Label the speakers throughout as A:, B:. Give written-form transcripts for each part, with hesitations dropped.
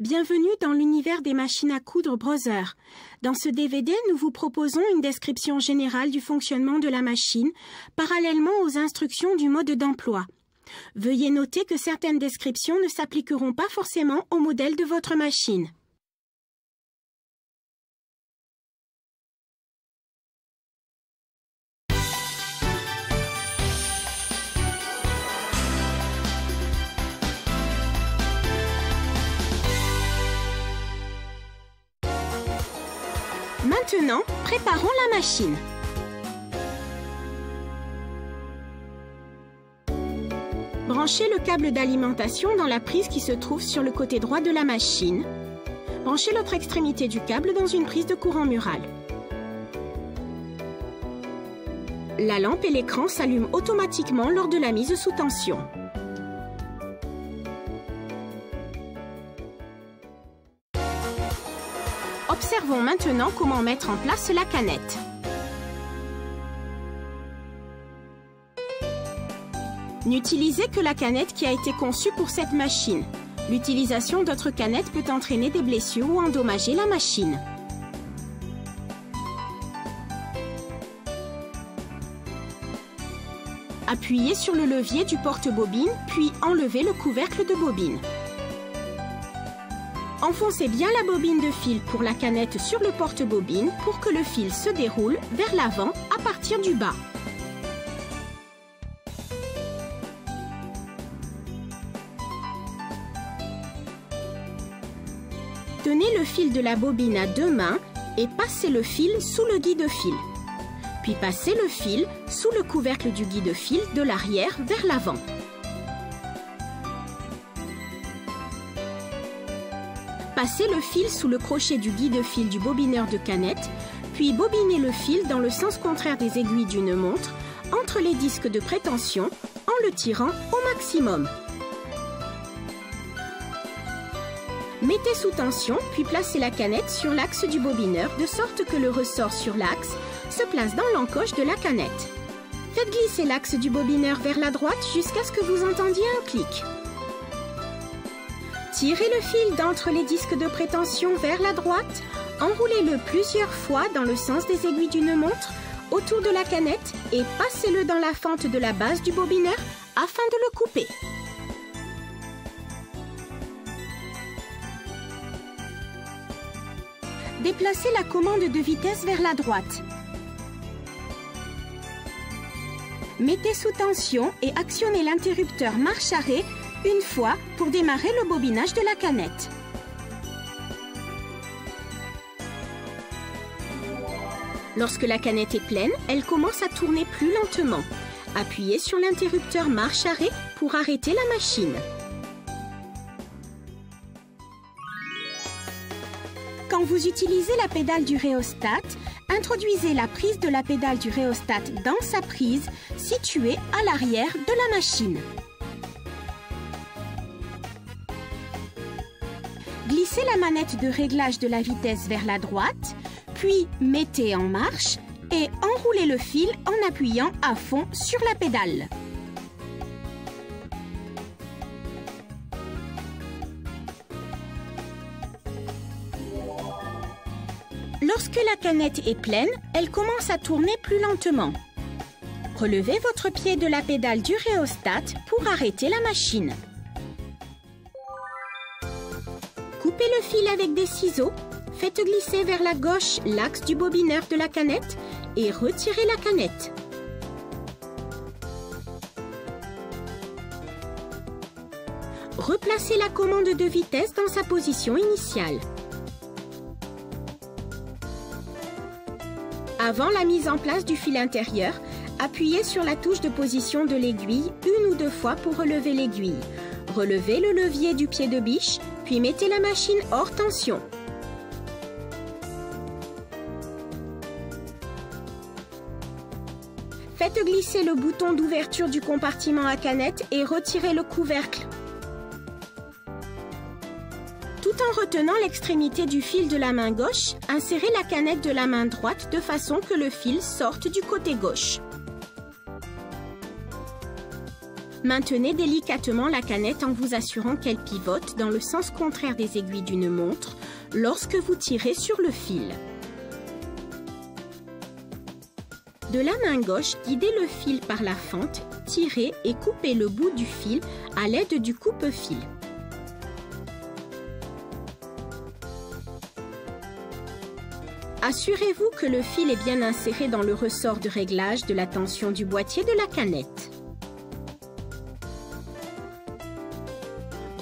A: Bienvenue dans l'univers des machines à coudre Brother. Dans ce DVD, nous vous proposons une description générale du fonctionnement de la machine, parallèlement aux instructions du mode d'emploi. Veuillez noter que certaines descriptions ne s'appliqueront pas forcément au modèle de votre machine. Maintenant, préparons la machine. Branchez le câble d'alimentation dans la prise qui se trouve sur le côté droit de la machine. Branchez l'autre extrémité du câble dans une prise de courant mural. La lampe et l'écran s'allument automatiquement lors de la mise sous tension. Observons maintenant comment mettre en place la canette. N'utilisez que la canette qui a été conçue pour cette machine. L'utilisation d'autres canettes peut entraîner des blessures ou endommager la machine. Appuyez sur le levier du porte-bobine, puis enlevez le couvercle de bobine. Enfoncez bien la bobine de fil pour la canette sur le porte-bobine pour que le fil se déroule vers l'avant à partir du bas. Tenez le fil de la bobine à deux mains et passez le fil sous le guide-fil. Puis passez le fil sous le couvercle du guide-fil de l'arrière vers l'avant. Passez le fil sous le crochet du guide-fil du bobineur de canette, puis bobinez le fil dans le sens contraire des aiguilles d'une montre, entre les disques de prétention, en le tirant au maximum. Mettez sous tension, puis placez la canette sur l'axe du bobineur, de sorte que le ressort sur l'axe se place dans l'encoche de la canette. Faites glisser l'axe du bobineur vers la droite jusqu'à ce que vous entendiez un clic. Tirez le fil d'entre les disques de prétention vers la droite, enroulez-le plusieurs fois dans le sens des aiguilles d'une montre autour de la canette et passez-le dans la fente de la base du bobineur afin de le couper. Déplacez la commande de vitesse vers la droite. Mettez sous tension et actionnez l'interrupteur marche-arrêt une fois pour démarrer le bobinage de la canette. Lorsque la canette est pleine, elle commence à tourner plus lentement. Appuyez sur l'interrupteur marche-arrêt pour arrêter la machine. Quand vous utilisez la pédale du rhéostat, introduisez la prise de la pédale du rhéostat dans sa prise située à l'arrière de la machine. Glissez la manette de réglage de la vitesse vers la droite, puis mettez en marche et enroulez le fil en appuyant à fond sur la pédale. Lorsque la canette est pleine, elle commence à tourner plus lentement. Relevez votre pied de la pédale du rhéostat pour arrêter la machine. Coupez le fil avec des ciseaux, faites glisser vers la gauche l'axe du bobineur de la canette et retirez la canette. Replacez la commande de vitesse dans sa position initiale. Avant la mise en place du fil intérieur, appuyez sur la touche de position de l'aiguille une ou deux fois pour relever l'aiguille. Relevez le levier du pied de biche, puis mettez la machine hors tension. Faites glisser le bouton d'ouverture du compartiment à canette et retirez le couvercle. Tout en retenant l'extrémité du fil de la main gauche, insérez la canette de la main droite de façon que le fil sorte du côté gauche. Maintenez délicatement la canette en vous assurant qu'elle pivote dans le sens contraire des aiguilles d'une montre lorsque vous tirez sur le fil. De la main gauche, guidez le fil par la fente, tirez et coupez le bout du fil à l'aide du coupe-fil. Assurez-vous que le fil est bien inséré dans le ressort de réglage de la tension du boîtier de la canette.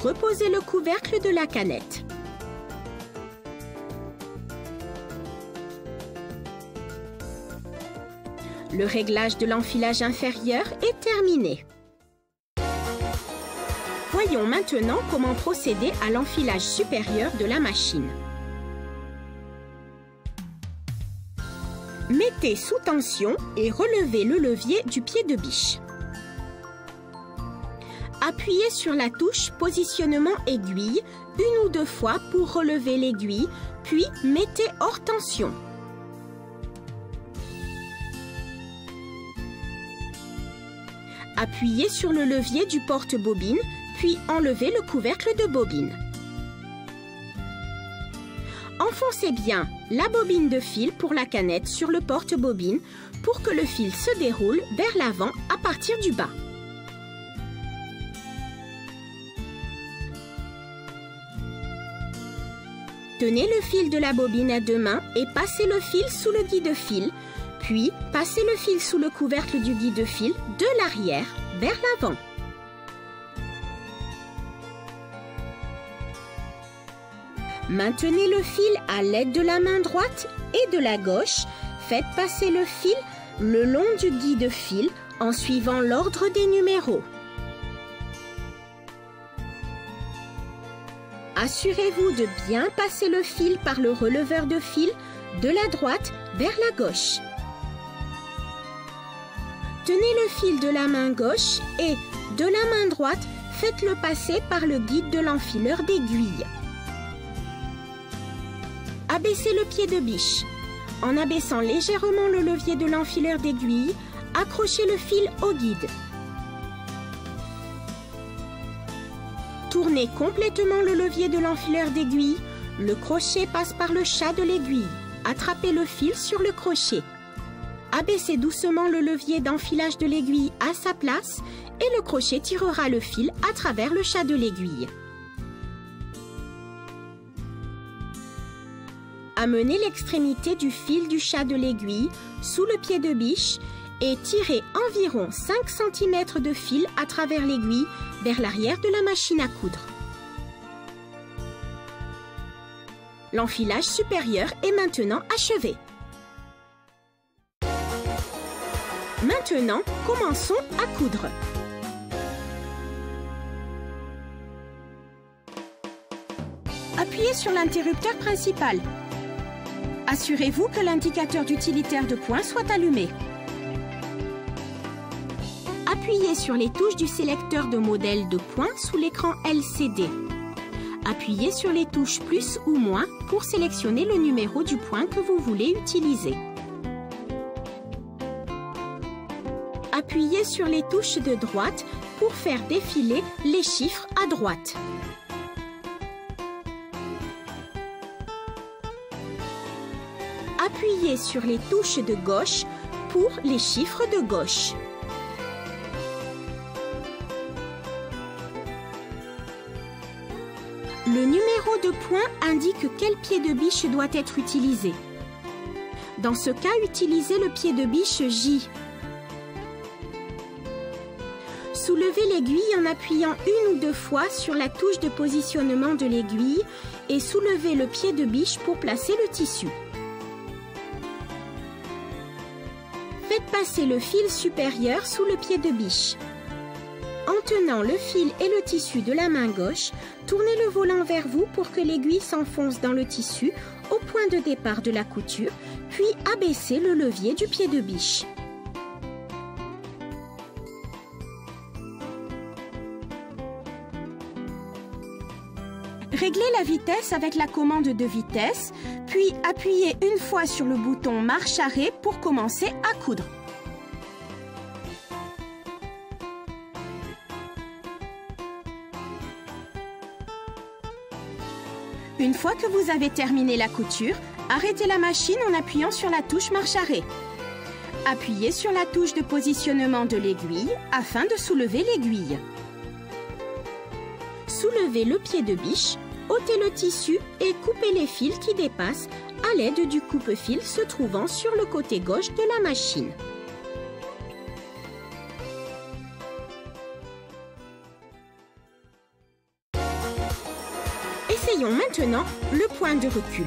A: Reposez le couvercle de la canette. Le réglage de l'enfilage inférieur est terminé. Voyons maintenant comment procéder à l'enfilage supérieur de la machine. Mettez sous tension et relevez le levier du pied de biche. Appuyez sur la touche positionnement aiguille une ou deux fois pour relever l'aiguille, puis mettez hors tension. Appuyez sur le levier du porte-bobine, puis enlevez le couvercle de bobine. Enfoncez bien la bobine de fil pour la canette sur le porte-bobine pour que le fil se déroule vers l'avant à partir du bas. Tenez le fil de la bobine à deux mains et passez le fil sous le guide-fil, puis passez le fil sous le couvercle du guide-fil de l'arrière vers l'avant. Maintenez le fil à l'aide de la main droite et de la gauche. Faites passer le fil le long du guide-fil en suivant l'ordre des numéros. Assurez-vous de bien passer le fil par le releveur de fil de la droite vers la gauche. Tenez le fil de la main gauche et, de la main droite, faites-le passer par le guide de l'enfileur d'aiguille. Abaissez le pied de biche. En abaissant légèrement le levier de l'enfileur d'aiguille, accrochez le fil au guide. Tournez complètement le levier de l'enfileur d'aiguille. Le crochet passe par le chat de l'aiguille. Attrapez le fil sur le crochet. Abaissez doucement le levier d'enfilage de l'aiguille à sa place et le crochet tirera le fil à travers le chat de l'aiguille. Amenez l'extrémité du fil du chat de l'aiguille sous le pied de biche et tirez environ 5 cm de fil à travers l'aiguille vers l'arrière de la machine à coudre. L'enfilage supérieur est maintenant achevé. Maintenant, commençons à coudre. Appuyez sur l'interrupteur principal. Assurez-vous que l'indicateur d'utilitaire de points soit allumé. Appuyez sur les touches du sélecteur de modèle de points sous l'écran LCD. Appuyez sur les touches plus ou moins pour sélectionner le numéro du point que vous voulez utiliser. Appuyez sur les touches de droite pour faire défiler les chiffres à droite. Appuyez sur les touches de gauche pour les chiffres de gauche. Le numéro de point indique quel pied de biche doit être utilisé. Dans ce cas, utilisez le pied de biche J. Soulevez l'aiguille en appuyant une ou deux fois sur la touche de positionnement de l'aiguille et soulevez le pied de biche pour placer le tissu. Faites passer le fil supérieur sous le pied de biche. En tenant le fil et le tissu de la main gauche, tournez le volant vers vous pour que l'aiguille s'enfonce dans le tissu au point de départ de la couture, puis abaissez le levier du pied de biche. Réglez la vitesse avec la commande de vitesse, puis appuyez une fois sur le bouton marche arrêt pour commencer à coudre. Une fois que vous avez terminé la couture, arrêtez la machine en appuyant sur la touche marche arrêt. Appuyez sur la touche de positionnement de l'aiguille afin de soulever l'aiguille. Soulevez le pied de biche, ôtez le tissu et coupez les fils qui dépassent à l'aide du coupe-fil se trouvant sur le côté gauche de la machine. Essayons maintenant le point de recul.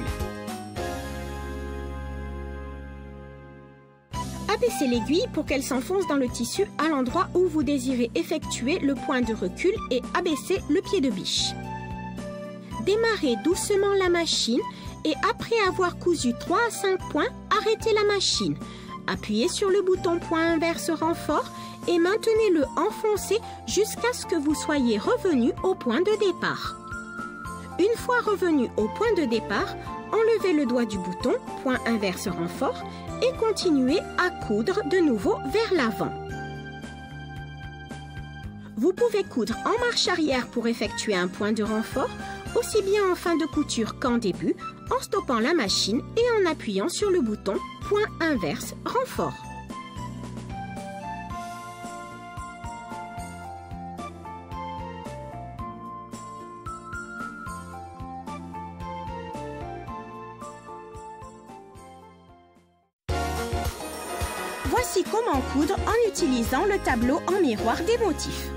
A: Abaissez l'aiguille pour qu'elle s'enfonce dans le tissu à l'endroit où vous désirez effectuer le point de recul et abaissez le pied de biche. Démarrez doucement la machine et après avoir cousu 3 à 5 points, arrêtez la machine. Appuyez sur le bouton point inverse renfort et maintenez-le enfoncé jusqu'à ce que vous soyez revenu au point de départ. Une fois revenu au point de départ, enlevez le doigt du bouton point inverse renfort et continuez à coudre de nouveau vers l'avant. Vous pouvez coudre en marche arrière pour effectuer un point de renfort, aussi bien en fin de couture qu'en début, en stoppant la machine et en appuyant sur le bouton point inverse renfort. Voici comment coudre en utilisant le tableau en miroir des motifs.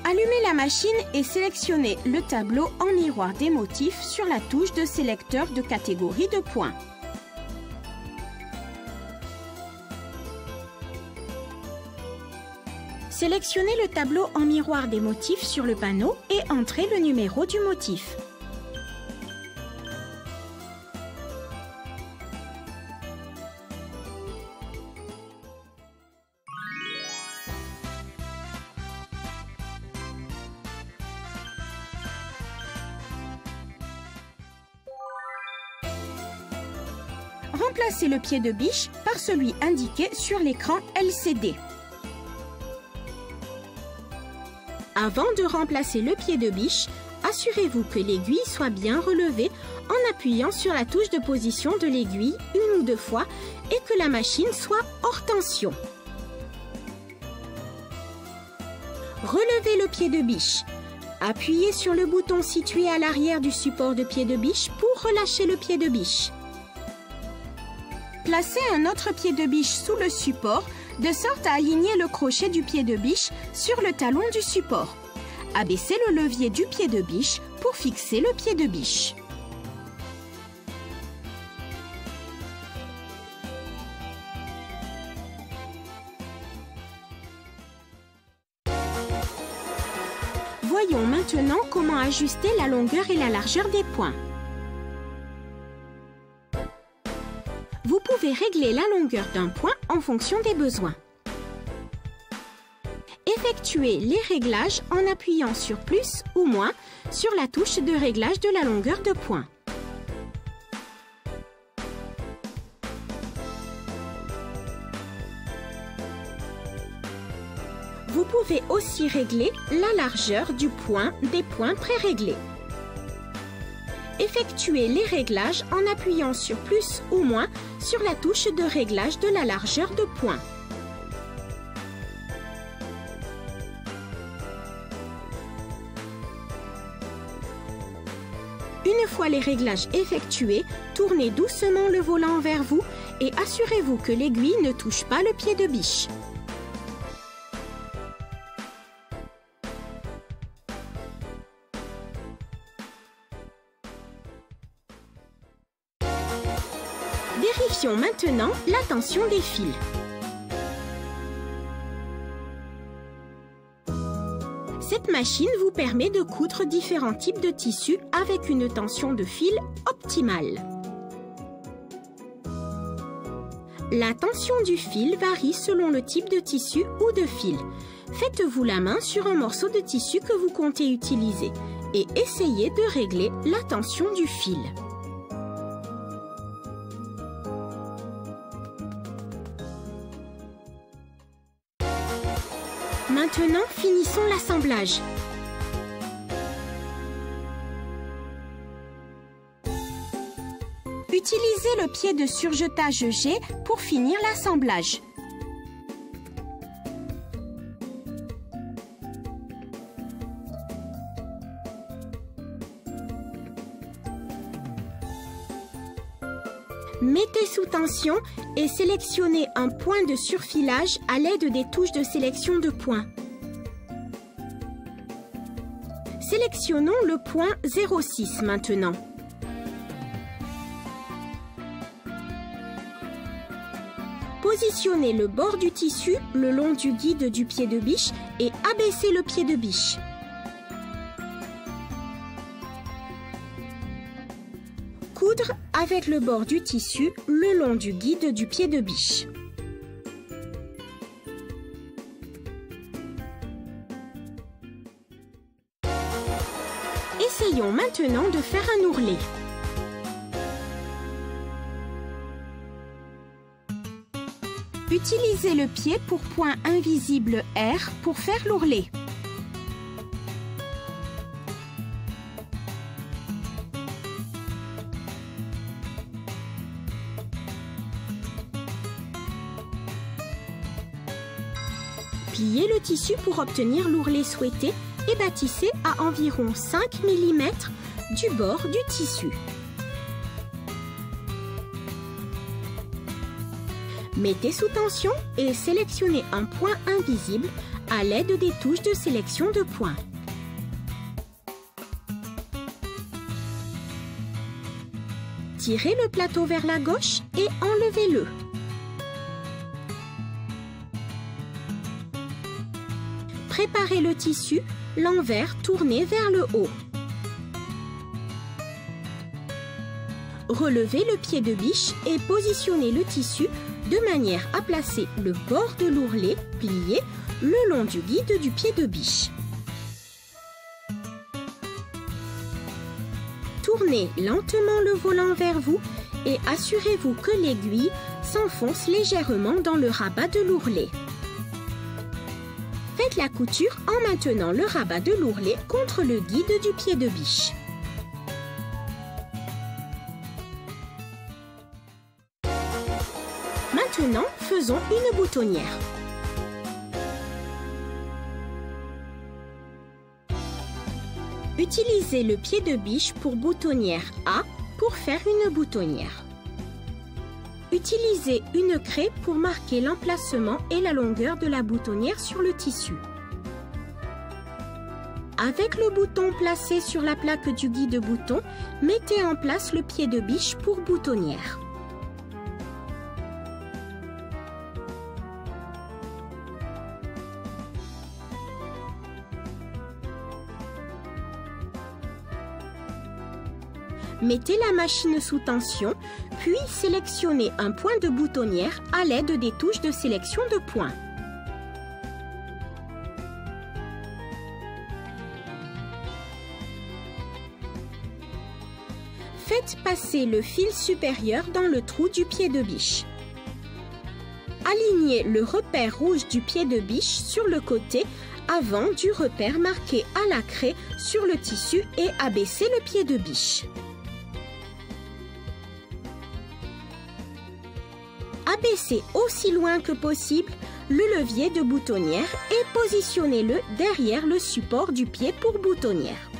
A: Allumez la machine et sélectionnez le tableau en miroir des motifs sur la touche de sélecteur de catégorie de points. Sélectionnez le tableau en miroir des motifs sur le panneau et entrez le numéro du motif. Remplacez le pied de biche par celui indiqué sur l'écran LCD. Avant de remplacer le pied de biche, assurez-vous que l'aiguille soit bien relevée en appuyant sur la touche de position de l'aiguille 1 ou 2 fois et que la machine soit hors tension. Relevez le pied de biche. Appuyez sur le bouton situé à l'arrière du support de pied de biche pour relâcher le pied de biche. Placez un autre pied de biche sous le support, de sorte à aligner le crochet du pied de biche sur le talon du support. Abaissez le levier du pied de biche pour fixer le pied de biche. Voyons maintenant comment ajuster la longueur et la largeur des points. Vous pouvez régler la longueur d'un point en fonction des besoins. Effectuez les réglages en appuyant sur plus ou moins sur la touche de réglage de la longueur de point. Vous pouvez aussi régler la largeur du point des points pré-réglés. Effectuez les réglages en appuyant sur plus ou moins sur la touche de réglage de la largeur de point. Une fois les réglages effectués, tournez doucement le volant vers vous et assurez-vous que l'aiguille ne touche pas le pied de biche. Vérifions maintenant la tension des fils. Cette machine vous permet de coudre différents types de tissus avec une tension de fil optimale. La tension du fil varie selon le type de tissu ou de fil. Faites-vous la main sur un morceau de tissu que vous comptez utiliser et essayez de régler la tension du fil. Maintenant, finissons l'assemblage. Utilisez le pied de surjetage G pour finir l'assemblage. Mettez sous tension et sélectionnez un point de surfilage à l'aide des touches de sélection de points. Sélectionnons le point 0,6 maintenant. Positionnez le bord du tissu le long du guide du pied de biche et abaissez le pied de biche. Coudre avec le bord du tissu le long du guide du pied de biche. Essayons maintenant de faire un ourlet. Utilisez le pied pour point invisible R pour faire l'ourlet. Pliez le tissu pour obtenir l'ourlet souhaité et bâtissez à environ 5 mm du bord du tissu. Mettez sous tension et sélectionnez un point invisible à l'aide des touches de sélection de points. Tirez le plateau vers la gauche et enlevez-le. Préparez le tissu, l'envers tourné vers le haut. Relevez le pied de biche et positionnez le tissu de manière à placer le bord de l'ourlet plié le long du guide du pied de biche. Tournez lentement le volant vers vous et assurez-vous que l'aiguille s'enfonce légèrement dans le rabat de l'ourlet. Faites la couture en maintenant le rabat de l'ourlet contre le guide du pied de biche. Maintenant, faisons une boutonnière. Utilisez le pied de biche pour boutonnière A pour faire une boutonnière. Utilisez une craie pour marquer l'emplacement et la longueur de la boutonnière sur le tissu. Avec le bouton placé sur la plaque du guide bouton, mettez en place le pied de biche pour boutonnière. Mettez la machine sous tension, puis sélectionnez un point de boutonnière à l'aide des touches de sélection de points. Faites passer le fil supérieur dans le trou du pied de biche. Alignez le repère rouge du pied de biche sur le côté avant du repère marqué à la craie sur le tissu et abaissez le pied de biche. Abaissez aussi loin que possible le levier de boutonnière et positionnez-le derrière le support du pied pour boutonnière.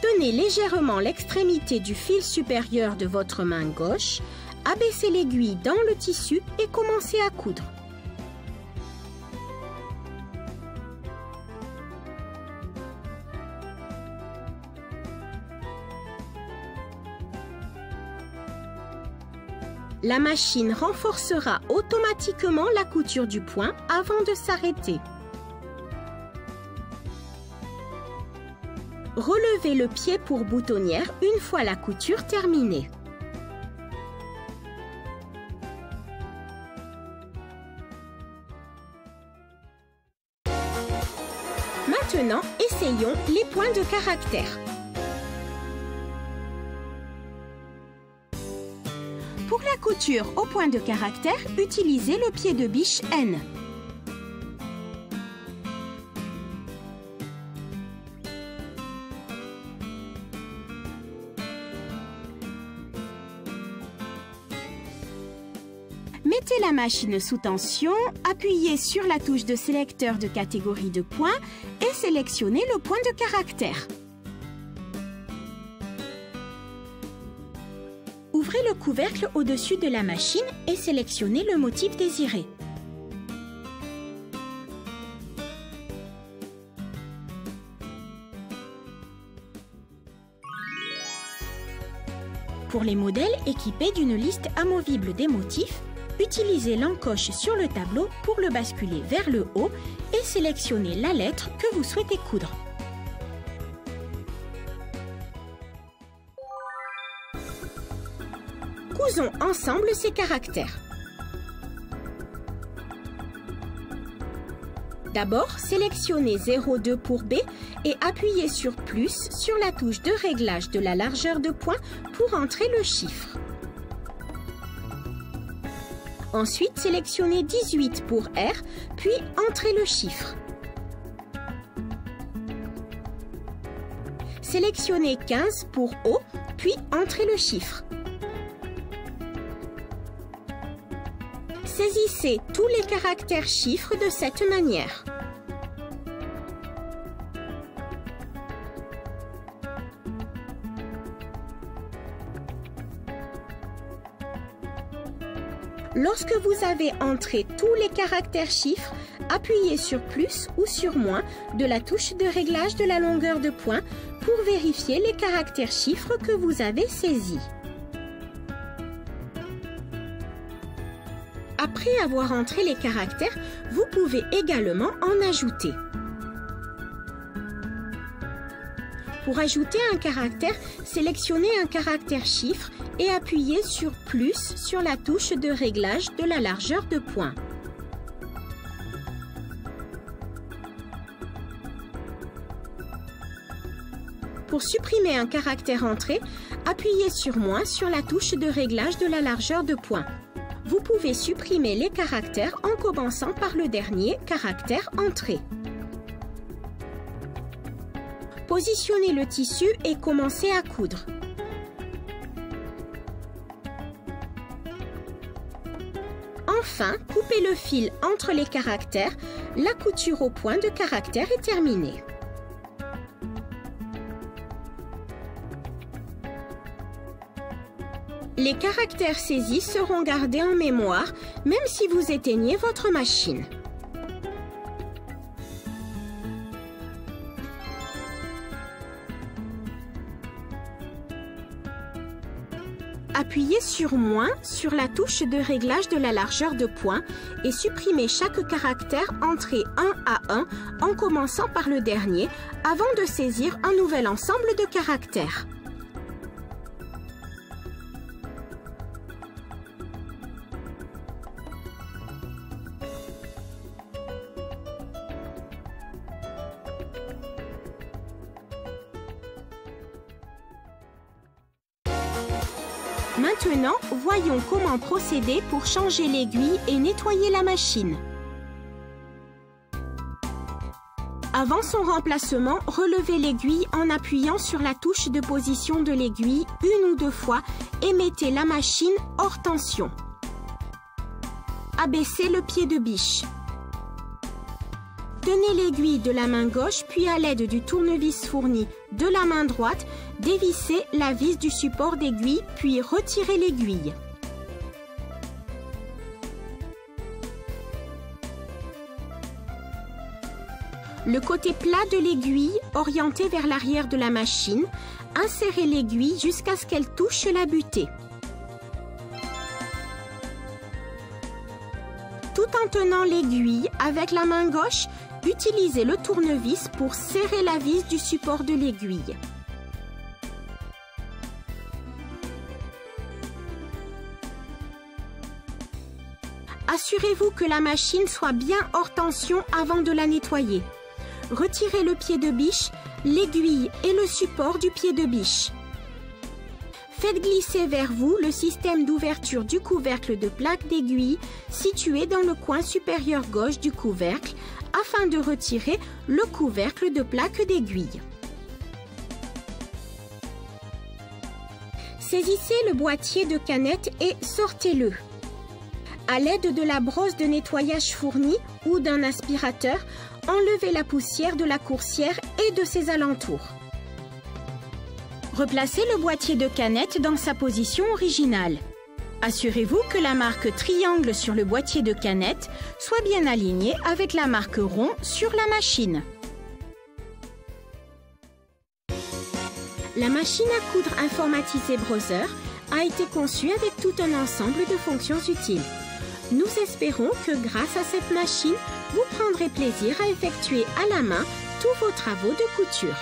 A: Tenez légèrement l'extrémité du fil supérieur de votre main gauche, abaissez l'aiguille dans le tissu et commencez à coudre. La machine renforcera automatiquement la couture du point avant de s'arrêter. Relevez le pied pour boutonnière une fois la couture terminée. Maintenant, essayons les points de caractère. Pour la couture au point de caractère, utilisez le pied de biche N. Mettez la machine sous tension, appuyez sur la touche de sélecteur de catégorie de points et sélectionnez le point de caractère. Ouvrez le couvercle au-dessus de la machine et sélectionnez le motif désiré. Pour les modèles équipés d'une liste amovible des motifs, utilisez l'encoche sur le tableau pour le basculer vers le haut et sélectionnez la lettre que vous souhaitez coudre. Cousons ensemble ces caractères. D'abord, sélectionnez 0,2 pour B et appuyez sur plus sur la touche de réglage de la largeur de point pour entrer le chiffre. Ensuite, sélectionnez 18 pour R, puis entrez le chiffre. Sélectionnez 15 pour O, puis entrez le chiffre. Saisissez tous les caractères chiffres de cette manière. Lorsque vous avez entré tous les caractères chiffres, appuyez sur plus ou sur moins de la touche de réglage de la longueur de point pour vérifier les caractères chiffres que vous avez saisis. Après avoir entré les caractères, vous pouvez également en ajouter. Pour ajouter un caractère, sélectionnez un caractère chiffre et appuyez sur plus sur la touche de réglage de la largeur de point. Pour supprimer un caractère entré, appuyez sur moins sur la touche de réglage de la largeur de point. Vous pouvez supprimer les caractères en commençant par le dernier caractère entré. Positionnez le tissu et commencez à coudre. Enfin, coupez le fil entre les caractères. La couture au point de caractère est terminée. Les caractères saisis seront gardés en mémoire, même si vous éteignez votre machine. Appuyez sur moins sur la touche de réglage de la largeur de point et supprimez chaque caractère entré un à un en commençant par le dernier avant de saisir un nouvel ensemble de caractères. Maintenant, voyons comment procéder pour changer l'aiguille et nettoyer la machine. Avant son remplacement, relevez l'aiguille en appuyant sur la touche de position de l'aiguille une ou deux fois et mettez la machine hors tension. Abaissez le pied de biche. Tenez l'aiguille de la main gauche puis à l'aide du tournevis fourni de la main droite, dévissez la vis du support d'aiguille puis retirez l'aiguille. Le côté plat de l'aiguille orienté vers l'arrière de la machine, insérez l'aiguille jusqu'à ce qu'elle touche la butée. Tout en tenant l'aiguille avec la main gauche, utilisez le tournevis pour serrer la vis du support de l'aiguille. Assurez-vous que la machine soit bien hors tension avant de la nettoyer. Retirez le pied de biche, l'aiguille et le support du pied de biche. Faites glisser vers vous le système d'ouverture du couvercle de plaque d'aiguille situé dans le coin supérieur gauche du couvercle afin de retirer le couvercle de plaque d'aiguille. Saisissez le boîtier de canette et sortez-le. À l'aide de la brosse de nettoyage fournie ou d'un aspirateur, enlevez la poussière de la coursière et de ses alentours. Replacez le boîtier de canette dans sa position originale. Assurez-vous que la marque triangle sur le boîtier de canette soit bien alignée avec la marque rond sur la machine. La machine à coudre informatisée Brother a été conçue avec tout un ensemble de fonctions utiles. Nous espérons que grâce à cette machine, vous prendrez plaisir à effectuer à la main tous vos travaux de couture.